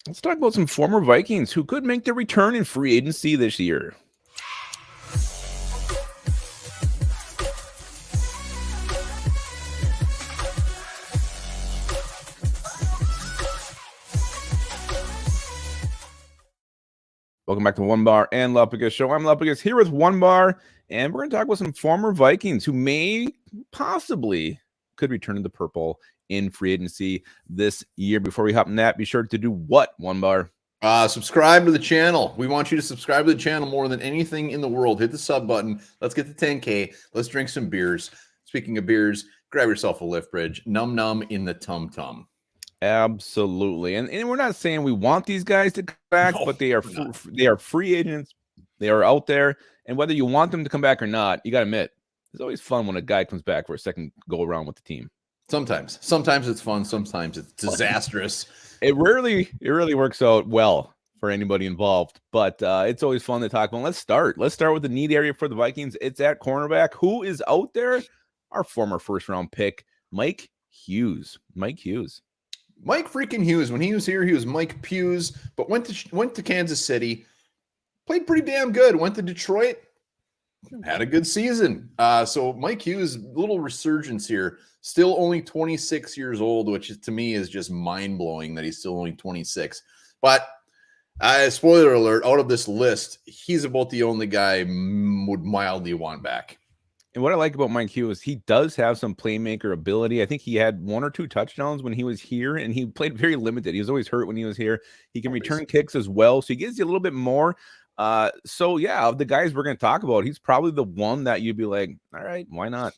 Let's talk about some former Vikings who could make their return in free agency this year. Welcome back to Onebar and Lupagus show. I'm Lupagus here with Onebar, and we're going to talk about some former Vikings who may possibly could return to the purple in free agency this year. Before we hop in that, be sure to do what, Onebar? Subscribe to the channel. We want you to subscribe to the channel more than anything in the world. Hit the sub button. Let's get to 10K. Let's drink some beers. Speaking of beers, grab yourself a lift bridge. Num num in the tum tum. Absolutely. And we're not saying we want these guys to come back, but they are free agents. They are out there. And whether you want them to come back or not, you got to admit, it's always fun when a guy comes back for a second go around with the team. Sometimes it's fun. Sometimes it's disastrous. It rarely works out well for anybody involved, but it's always fun to talk about. Let's start with the need area for the Vikings. It's at cornerback. Who is out there? Our former first-round pick, Mike Hughes. Mike freaking Hughes. When he was here, he was Mike Hughes, but went to Kansas City, played pretty damn good. Went to Detroit, had a good season. So Mike Hughes, little resurgence here. Still only 26 years old, which to me is just mind-blowing that he's still only 26. But spoiler alert, out of this list, he's about the only guy would mildly want back. And what I like about Mike Hughes, he does have some playmaker ability. I think he had 1 or 2 touchdowns when he was here, and he played very limited. He was always hurt when he was here. He can return kicks as well, so he gives you a little bit more. So yeah, of the guys we're going to talk about, he's probably the one that you'd be like, all right, why not?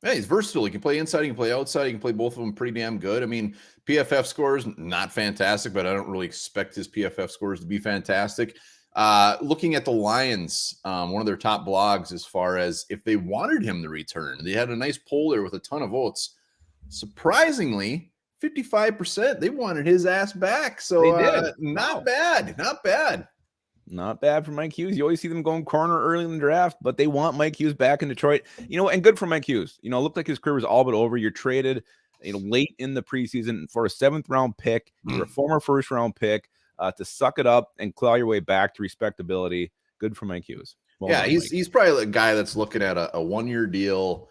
Yeah, he's versatile. He can play inside, he can play outside, he can play both of them pretty damn good. I mean, PFF scores, not fantastic, but I don't really expect his PFF scores to be fantastic. Looking at the Lions, one of their top blogs as far as if they wanted him to return, they had a nice poll there with a ton of votes. Surprisingly, 55%, they wanted his ass back. So not bad. Not bad for Mike Hughes. You always see them going corner early in the draft, but they want Mike Hughes back in Detroit. And good for Mike Hughes. It looked like his career was all but over. You're traded, late in the preseason for a 7th-round pick. You're a former first-round pick to suck it up and claw your way back to respectability. Good for Mike Hughes. Well done, he's probably the guy that's looking at a 1-year deal,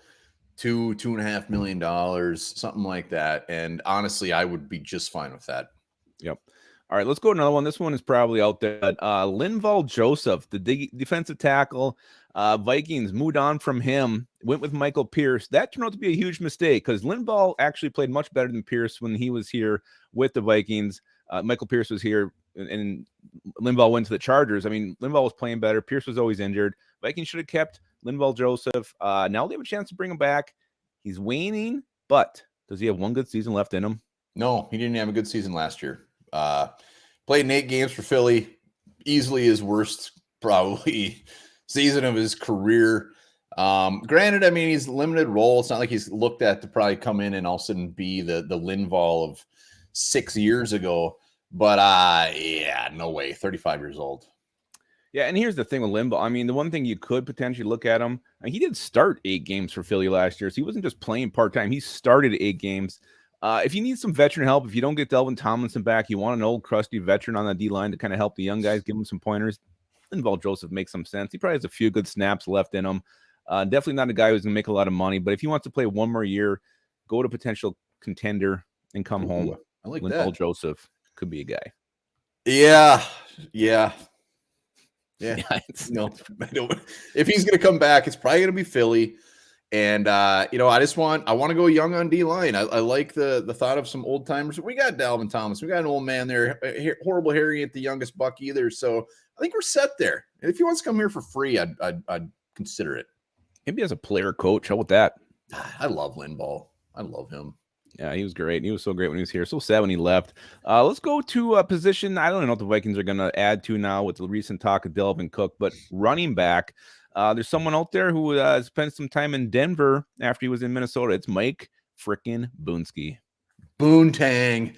$2.5 million, something like that. And honestly, I would be just fine with that. Yep. All right, let's go to another one. This one is probably out there. Linval Joseph, the defensive tackle. Vikings moved on from him, went with Michael Pierce. That turned out to be a huge mistake because Linval actually played much better than Pierce when he was here with the Vikings. Michael Pierce was here, and Linval went to the Chargers. I mean, Linval was playing better. Pierce was always injured. Vikings should have kept Linval Joseph. Now they have a chance to bring him back. He's waning, but does he have one good season left in him? No, he didn't have a good season last year. Played 8 games for Philly, easily his worst probably season of his career. Granted, I mean, he's limited role. It's not like he's looked at to probably come in and all of a sudden be the Linval of 6 years ago. But yeah, no way. 35 years old. Yeah, and here's the thing with Linval. I mean, the one thing you could potentially look at him, he did start 8 games for Philly last year, so he wasn't just playing part-time. He started 8 games. If you need some veteran help, if you don't get Delvin Tomlinson back, you want an old crusty veteran on the D-line to kind of help the young guys, give them some pointers. Linval Joseph makes some sense. He probably has a few good snaps left in him. Definitely not a guy who's going to make a lot of money, but if he wants to play one more year, go to potential contender and come home. I like Linval that. Joseph could be a guy. Yeah. No, if he's going to come back, it's probably going to be Philly. And, I want to go young on D-line. I like the thought of some old timers. We got Dalvin Thomas. We got an old man there. Horrible Harry ain't the youngest buck either. So I think we're set there. And if he wants to come here for free, I'd consider it. Maybe as a player coach. How about that? I love Linval. I love him. Yeah, he was great. He was so great when he was here. So sad when he left. Let's go to a position I don't know what the Vikings are going to add to now with the recent talk of Delvin Cook, but running back. There's someone out there who spent some time in Denver after he was in Minnesota. It's Mike frickin' Boonski. Boontang.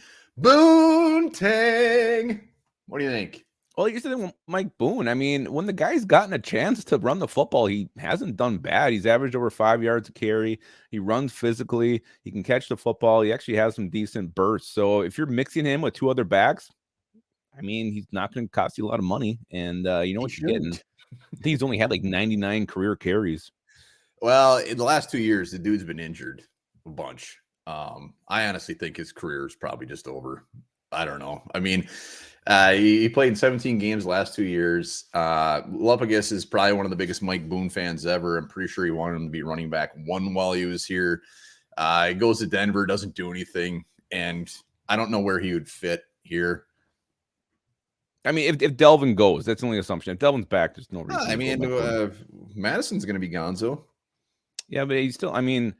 What do you think? Well, you said Mike Boone. I mean, when the guy's gotten a chance to run the football, he hasn't done bad. He's averaged over 5 yards a carry. He runs physically. He can catch the football. He actually has some decent bursts. So if you're mixing him with 2 other backs, I mean, he's not going to cost you a lot of money, and you know what you're getting. Shouldn't. I think he's only had like 99 career carries. Well, in the last 2 years, the dude's been injured a bunch. I honestly think his career is probably just over. I don't know. I mean, he played in 17 games last 2 years. Lupagus is probably one of the biggest Mike Boone fans ever. I'm pretty sure he wanted him to be running back one while he was here. He goes to Denver, doesn't do anything, and I don't know where he would fit here. I mean, if Delvin goes, that's the only assumption. If Delvin's back, there's no reason. I mean, Madison's going to be Gonzo. Yeah, but he's still. I mean,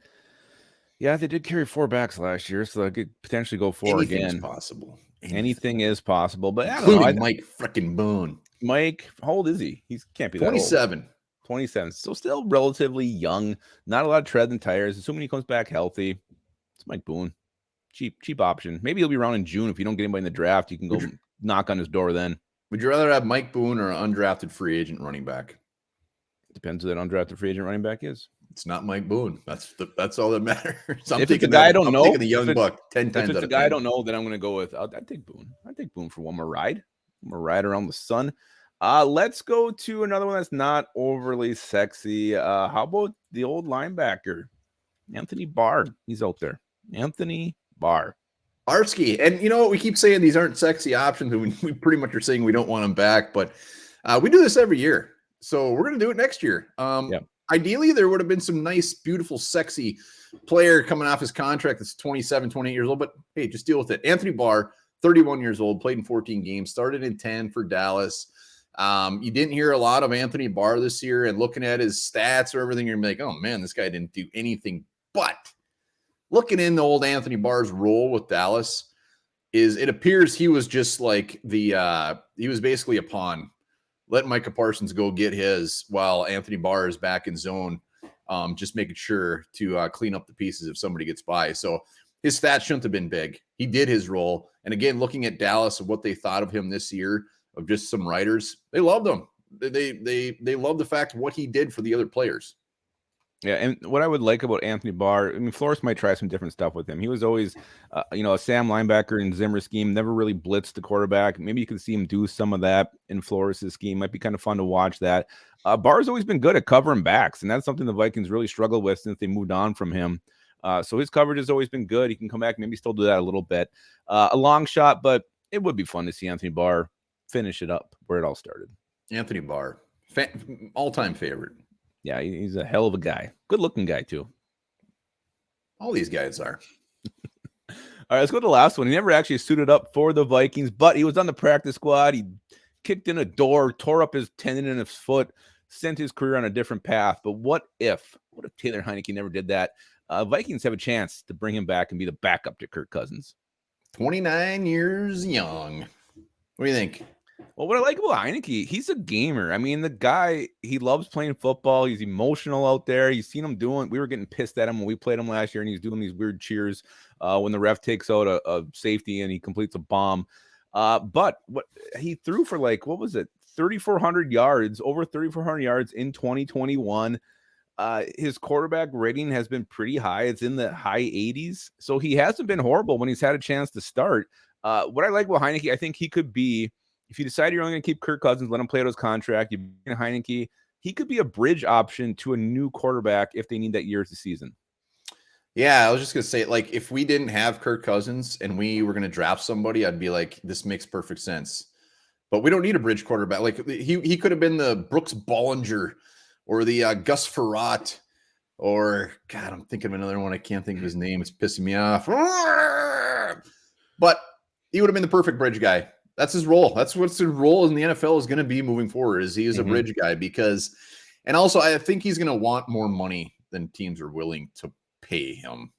yeah, they did carry 4 backs last year, so they could potentially go 4 Anything's again. possible. Anything is possible, but including Mike freaking Boone. Mike, how old is he? He can't be that 27. old. 27. So still relatively young. Not a lot of tread and tires. Assuming he comes back healthy, it's Mike Boone. Cheap option. Maybe he'll be around in June if you don't get anybody in the draft. You can go knock on his door then. Would you rather have Mike Boone or an undrafted free agent running back? Depends who that undrafted free agent running back is. It's not Mike Boone. That's all that matters. If it's a guy I don't know, taking the young buck 10 times. If it's a guy I don't know, then I'm going to go with. I'd take Boone. I'd take Boone for one more ride. One more ride around the sun. Let's go to another one that's not overly sexy. How about the old linebacker, Anthony Barr? He's out there. Anthony Barr. Arski. And you know what? We keep saying these aren't sexy options, and we pretty much are saying we don't want them back, but we do this every year. So we're going to do it next year. Ideally, there would have been some nice, beautiful, sexy player coming off his contract that's 27, 28 years old, but hey, just deal with it. Anthony Barr, 31 years old, played in 14 games, started in 10 for Dallas. You didn't hear a lot of Anthony Barr this year, and looking at his stats or everything, you're like, oh man, this guy didn't do anything. But looking in the old Anthony Barr's role with Dallas, it appears he was just like he was basically a pawn. Let Micah Parsons go get his while Anthony Barr is back in zone, just making sure to clean up the pieces if somebody gets by. So his stats shouldn't have been big. He did his role. And again, looking at Dallas and what they thought of him this year, of just some writers, they loved him. They love the fact of what he did for the other players. Yeah, and what I would like about Anthony Barr, I mean, Flores might try some different stuff with him. He was always, a Sam linebacker in Zimmer scheme, never really blitzed the quarterback. Maybe you can see him do some of that in Flores' scheme. Might be kind of fun to watch that. Barr's always been good at covering backs, and that's something the Vikings really struggled with since they moved on from him. So his coverage has always been good. He can come back, maybe still do that a little bit. A long shot, but it would be fun to see Anthony Barr finish it up where it all started. Anthony Barr, all-time favorite. Yeah, he's a hell of a guy. Good-looking guy, too. All these guys are. All right, let's go to the last one. He never actually suited up for the Vikings, but he was on the practice squad. He kicked in a door, tore up his tendon in his foot, sent his career on a different path. But what if Taylor Heinicke never did that? Vikings have a chance to bring him back and be the backup to Kirk Cousins. 29 years young. What do you think? Well, what I like about Heinicke, he's a gamer. I mean, the guy, he loves playing football. He's emotional out there. You've seen him doing, we were getting pissed at him when we played him last year, and he's doing these weird cheers when the ref takes out a safety and he completes a bomb. But what he threw for 3,400 yards, over 3,400 yards in 2021. His quarterback rating has been pretty high. It's in the high 80s. So he hasn't been horrible when he's had a chance to start. What I like about Heinicke, I think he could be, if you decide you're only going to keep Kirk Cousins, let him play out his contract, you bring Heinicke, he could be a bridge option to a new quarterback if they need that year of the season. Yeah, I was just going to say, if we didn't have Kirk Cousins and we were going to draft somebody, I'd be like, this makes perfect sense. But we don't need a bridge quarterback. He could have been the Brooks Bollinger or the Gus Frerotte, or, God, I'm thinking of another one. I can't think of his name. It's pissing me off. But he would have been the perfect bridge guy. That's his role. That's what his role in the NFL is going to be moving forward, is he is a bridge guy and also I think he's going to want more money than teams are willing to pay him.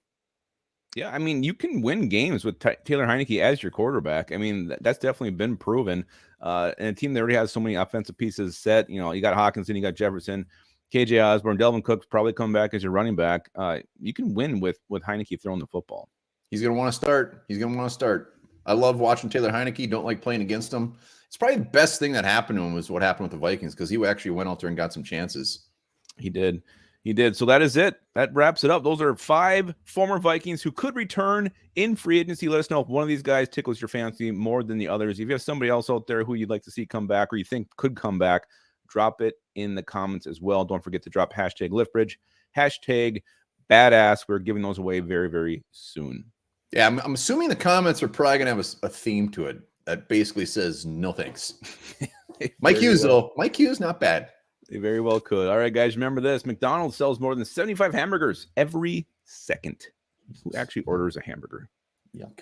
Yeah, I mean, you can win games with Taylor Heinicke as your quarterback. I mean, that's definitely been proven. And a team that already has so many offensive pieces set, you got Hawkinson, you got Jefferson, KJ Osborne, Delvin Cook's probably coming back as your running back. You can win with Heinicke throwing the football. He's going to want to start. I love watching Taylor Heinicke. Don't like playing against him. It's probably the best thing that happened to him was what happened with the Vikings, because he actually went out there and got some chances. He did. He did. So that is it. That wraps it up. Those are 5 former Vikings who could return in free agency. Let us know if one of these guys tickles your fancy more than the others. If you have somebody else out there who you'd like to see come back or you think could come back, drop it in the comments as well. Don't forget to drop hashtag LiftBridge, hashtag badass. We're giving those away very, very soon. Yeah, I'm assuming the comments are probably going to have a theme to it that basically says no thanks. Mike Hughes, though. Mike Hughes, not bad. They very well could. All right, guys, remember this. McDonald's sells more than 75 hamburgers every second. Who actually orders a hamburger? Yuck.